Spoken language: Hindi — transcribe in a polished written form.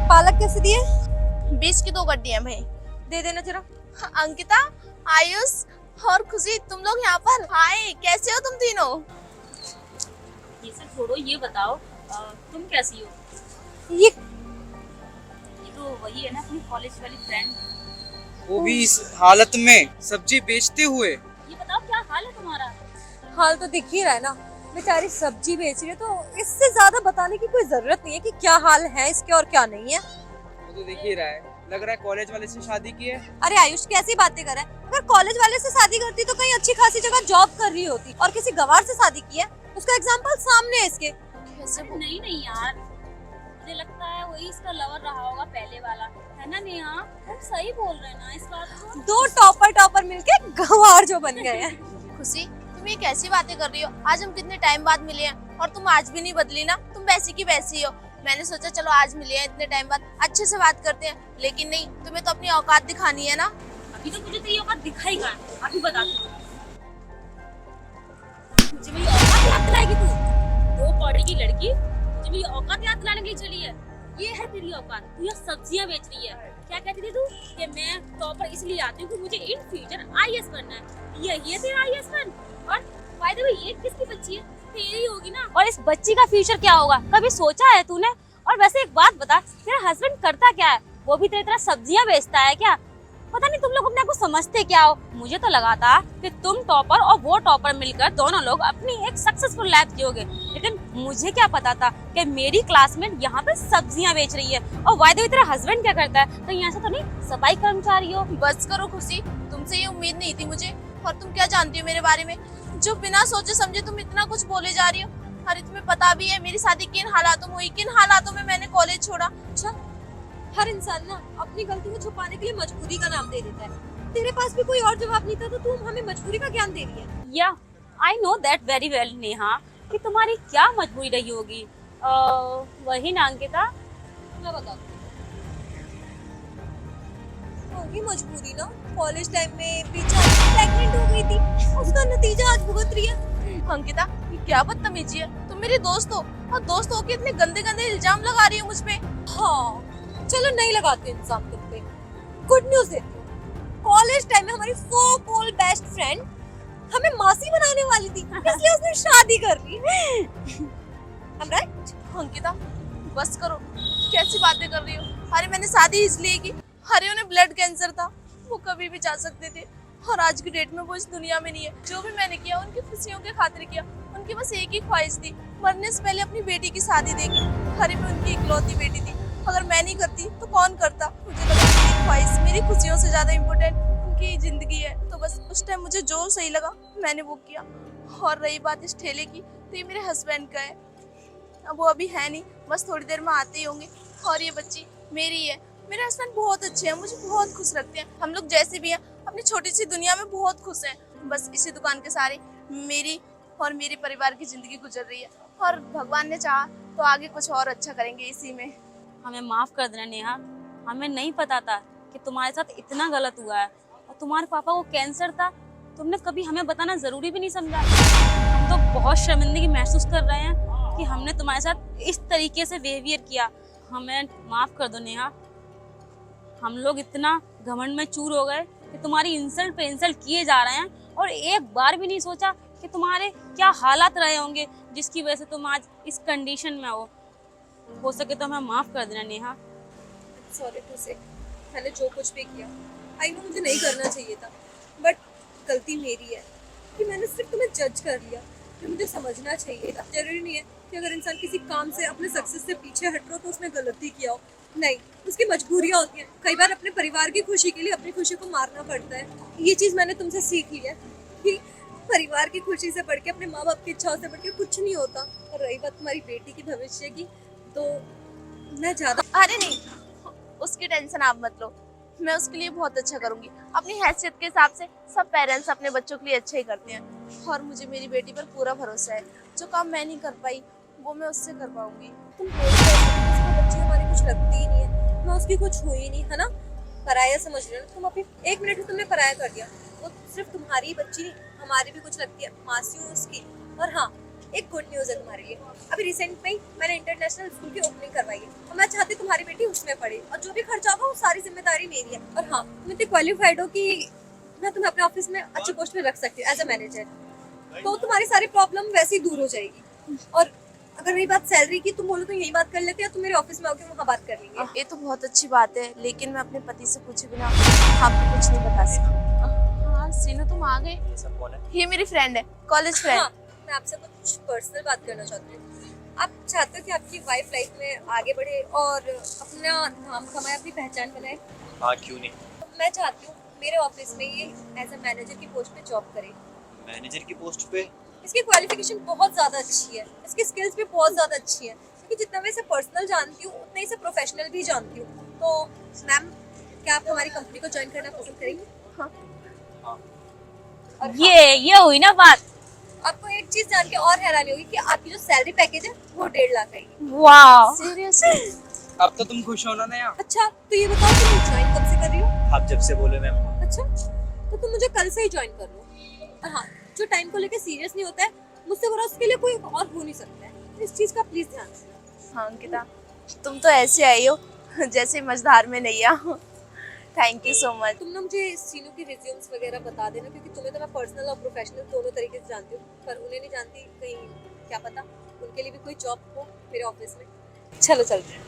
पालक कैसे दिए? 20 की 2 गड्डियां भाई। दे देना जरा। अंकिता, आयुष और खुशी, तुम लोग यहाँ पर? हाय, कैसे हो तुम तीनों? ये सब छोड़ो, ये बताओ तुम कैसी हो? ये ये तो वही है ना, अपनी कॉलेज वाली फ्रेंड। वो भी इस हालत में सब्जी बेचते हुए। ये बताओ क्या हाल है तुम्हारा? हाल तो दिख ही रहा है ना, बेचारी सब्जी बेच रही है, तो इससे ज्यादा बताने की कोई जरूरत नहीं है कि क्या हाल है इसके और क्या नहीं है। वो तो दिख ही रहा है, लग रहा है कॉलेज वाले से शादी की है। अरे आयुष, कैसी बातें कर रहा है? अगर कॉलेज वाले से शादी करती तो कहीं अच्छी खासी जगह जॉब कर रही होती, और किसी गवार से शादी की है। उसका एग्जाम्पल सामने है इसके। अरे नहीं नहीं यार, मुझे लगता है वही इसका लवर रहा होगा पहले वाला, है ना नेहा? तुम सही बोल रहे हैं ना इस बात को। 2 टॉपर मिलके गवार जो बन गए हैं। खुशी, तुम ये कैसी बातें कर रही हो? आज हम कितने टाइम बाद मिले हैं और तुम आज भी नहीं बदली ना, तुम वैसी की वैसी हो। मैंने सोचा चलो आज मिले हैं इतने टाइम बाद, अच्छे से बात करते हैं, लेकिन नहीं, तुम्हें तो अपनी औकात दिखानी है ना। अभी तो मुझे तेरी औकात दिखाई कहाँ है, अभी बता दो मुझे। मेरी औकात याद दिलाएगी तू? 2 पौड़ी की लड़की मुझे मेरी औकात याद दिलाने के लिए चली है? ये है तेरी औकात? तू यहाँ सब्जियां बेच रही है। क्या कहती थी तू कि मैं टॉपर इसलिए आती हूँ कि मुझे इन फ्यूचर आईएएस बनना है? यही है तेरा आईएएस बन? और बाय द वे, ये किसकी बच्ची है? तेरी होगी ना। और इस बच्ची का फ्यूचर क्या होगा, कभी सोचा है तूने? और वैसे एक बात बता, तेरा हस्बैंड करता क्या है? वो भी तेरी तरह सब्जियां बेचता है क्या? पता नहीं तुम लोग अपने आप को समझते क्या हो। मुझे तो लगा था कि तुम टॉपर और वो टॉपर मिलकर दोनों लोग अपनी एक सक्सेसफुल लाइफ जियोगे, लेकिन मुझे क्या पता था कि मेरी क्लासमेट यहाँ पे सब्जियां बेच रही है। और वाय द वे, तेरा हस्बैंड क्या करता है? कहीं ऐसा तो नहीं सफाई कर्मचारी हो? बस करो खुशी, तुमसे ये उम्मीद नहीं थी मुझे। और तुम क्या जानती हो मेरे बारे में, जो बिना सोचे समझे तुम इतना कुछ बोले जा रही हो। अरे तुम्हें पता भी है मेरी शादी किन हालातों में हुई, किन हालातों में मैंने कॉलेज छोड़ा। अच्छा, हर इंसान ना अपनी गलती को छुपाने के लिए मजबूरी का नाम दे देता है। तेरे पास भी कोई और जवाब नहीं था तो तुम हमें मजबूरी का ज्ञान दे रही है। या I know that very well Neha कि तुम्हारी क्या मजबूरी रही होगी। वही ना अंकिता? मैं बता होगी मजबूरी ना। कॉलेज टाइम में बेचारी प्रेग्नेंट हो गई थी, उसका नतीजा आज भुगत रही है। अंकिता, ये क्या बदतमीजी है? तुम मेरी दोस्त हो और दोस्त हो के इतने गंदे गंदे इल्जाम लगा रही हो मुझ पे। हाँ चलो, नहीं लगाती इंसान तुम पे। गुड न्यूज देती हूँ, कॉलेज टाइम में हमारी सो कॉल्ड बेस्ट फ्रेंड हमें मासी बनाने वाली थी, इसलिए उसने शादी कर ली। I'm right? अंकिता, बस करो, कैसी बातें कर रही हो? अरे मैंने शादी इसलिए की, अरे उन्हें ब्लड कैंसर था, वो कभी भी जा सकते थे, और आज की डेट में वो इस दुनिया में नहीं है। जो भी मैंने किया उनकी खुशियों के खातिर किया। उनकी बस एक ही ख्वाहिश थी, मरने से पहले अपनी बेटी की शादी देखी। अरे मैं उनकी इकलौती बेटी थी, अगर मैं नहीं करती तो कौन करता? मुझे लगा मेरी ख्वाहिश मेरी खुशियों से ज्यादा इम्पोर्टेंट उनकी जिंदगी है, तो बस उस टाइम मुझे जो सही लगा मैंने वो किया। और रही बात इस ठेले की, तो ये मेरे हस्बैंड का है। अब वो अभी है नहीं, बस थोड़ी देर में आते ही होंगे। और ये बच्ची मेरी है। मेरे हस्बैंड बहुत अच्छे हैं, मुझे बहुत खुश रखते हैं। हम लोग जैसे भी हैं अपनी छोटी सी दुनिया में बहुत खुश हैं। बस इसी दुकान के सारे मेरी और मेरे परिवार की जिंदगी गुजर रही है, और भगवान ने चाहा तो आगे कुछ और अच्छा करेंगे इसी में। हमें माफ कर देना नेहा, हमें नहीं पता था कि तुम्हारे साथ इतना गलत हुआ है। और तुम्हारे पापा को कैंसर था, तुमने कभी हमें बताना जरूरी भी नहीं समझा। हम तो बहुत शर्मिंदगी महसूस कर रहे हैं कि हमने तुम्हारे साथ इस तरीके से बिहेवियर किया। हमें माफ कर दो नेहा। हम लोग इतना घमंड में चूर हो गए कि तुम्हारी इंसल्ट पे इंसल्ट किए जा रहे हैं, और एक बार भी नहीं सोचा कि तुम्हारे क्या हालात रहे होंगे जिसकी वजह से तुम आज इस कंडीशन में हो सके तो हमें माफ कर देना नेहा। सॉरी टू से, मैंने जो कुछ भी किया आई नो मुझे नहीं करना चाहिए था, बट गलती मेरी है कि मैंने सिर्फ तुम्हें जज कर लिया। जो मुझे समझना चाहिए था, जरूरी नहीं है कि अगर इंसान किसी काम से अपने सक्सेस से पीछे हट रहा हो तो उसने गलती किया हो। नहीं, उसकी मजबूरियाँ होती हैं। कई बार अपने परिवार की खुशी के लिए अपनी खुशी को मारना पड़ता है। ये चीज़ मैंने तुमसे सीख ली है कि परिवार की खुशी से बढ़ के, अपने माँ बाप की इच्छाओं से बढ़ के कुछ नहीं होता। और रही बात तुम्हारी बेटी की भविष्य की, तो मैं ज़्यादा अरे नहीं, उसकी टेंशन आप मत लो, मैं उसके लिए बहुत अच्छा करूंगी। अपनी हैसियत के हिसाब से सब पेरेंट्स अपने बच्चों के लिए अच्छा ही करते हैं, और मुझे मेरी बेटी पर पूरा भरोसा है। जो काम मैं नहीं कर पाई वो मैं उससे कर पाऊंगी। तुम बच्ची हमारी कुछ लगती ही नहीं है, मैं उसकी कुछ हुई नहीं है ना। पराया समझ रहे हो तुम? अपनी 1 मिनट में तुमने पराया कर दिया। वो सिर्फ तुम्हारी बच्ची नहीं, हमारी भी कुछ लगती है, मासी हूँ उसकी। और हाँ, एक गुड न्यूज़ है तुम्हारे लिए, अभी रिसेंट में ही मैंने इंटरनेशनल स्कूल की ओपनिंग करवाई है, और मैं चाहती हूँ तुम्हारी बेटी उसमें पढ़े और जो भी खर्चा होगा वो सारी जिम्मेदारी मेरी है। और हाँ, तुम इतने क्वालिफाइड हो कि मैं तुम्हें अपने ऑफिस में अच्छी पोस्ट पे रख सकती हूँ एज अ मैनेजर, तो तुम्हारी सारी प्रॉब्लम वैसे ही दूर हो जाएगी। और अगर रही बात सैलरी की, तुम बोलो तो यही बात कर लेते हैं, तुम मेरे ऑफिस में आओगे वहाँ बात कर लेंगे। ये तो बहुत अच्छी बात है, लेकिन मैं अपने पति से पूछे बिना आपको कुछ नहीं बता सकती। हाँ सीनू, तुम आ गए। ये सब कौन है? ये मेरी फ्रेंड है, कॉलेज फ्रेंड। हाँ, मैं आपसे कुछ पर्सनल बात करना चाहती हूँ। आप चाहते हो कि आपकी वाइफ लाइफ में आगे बढ़े और अपना नाम कमाए, अपनी पहचान बनाए? हाँ क्यों नहीं। मैं चाहती हूँ मेरे ऑफिस में ये एज अ मैनेजर की पोस्ट पे जॉब करे। मैनेजर की पोस्ट पे? इसकी क्वालिफिकेशन बहुत ज़्यादा अच्छी है, इसकी स्किल्स भी बहुत ज़्यादा अच्छी है, क्योंकि जितना मैं इसे पर्सनल जानती हूँ उतना ही इसे प्रोफेशनल भी जानती हूँ। तो मैम, क्या आप हमारी कंपनी को ज्वाइन करना पसंद करेंगे? हाँ। और ये हुई ना बात। आपको एक चीज़ जान के और हैरानी होगी कि आपकी जो सैलरी पैकेज है वो 1.5 लाख है। वाह, सीरियसली? अब तो तुम खुश हो ना नया? अच्छा, तो ये बताओ तुम ज्वाइन कब से कर रही हो? आप जब से बोले मैम। अच्छा, तो तुम मुझे कल से ही ज्वाइन कर लो। और हाँ, जो टाइम को लेके सीरियस नहीं होता है, मुझसे बुरा उसके लिए कोई और हो नहीं सकता है। तो इस चीज़ का प्लीज ध्यान रखना। हाँ अंकिता, तुम तो ऐसे आई हो जैसे मझधार में नैया। Thank you so much. तुम ना मुझे सीनू की रिज्यूम्स वगैरह बता देना, क्योंकि तुम्हें तो मैं पर्सनल और प्रोफेशनल दोनों तरीके से जानती हूँ, पर उन्हें नहीं जानती। कहीं क्या पता उनके लिए भी कोई जॉब हो मेरे ऑफिस में। चलो चलते हैं।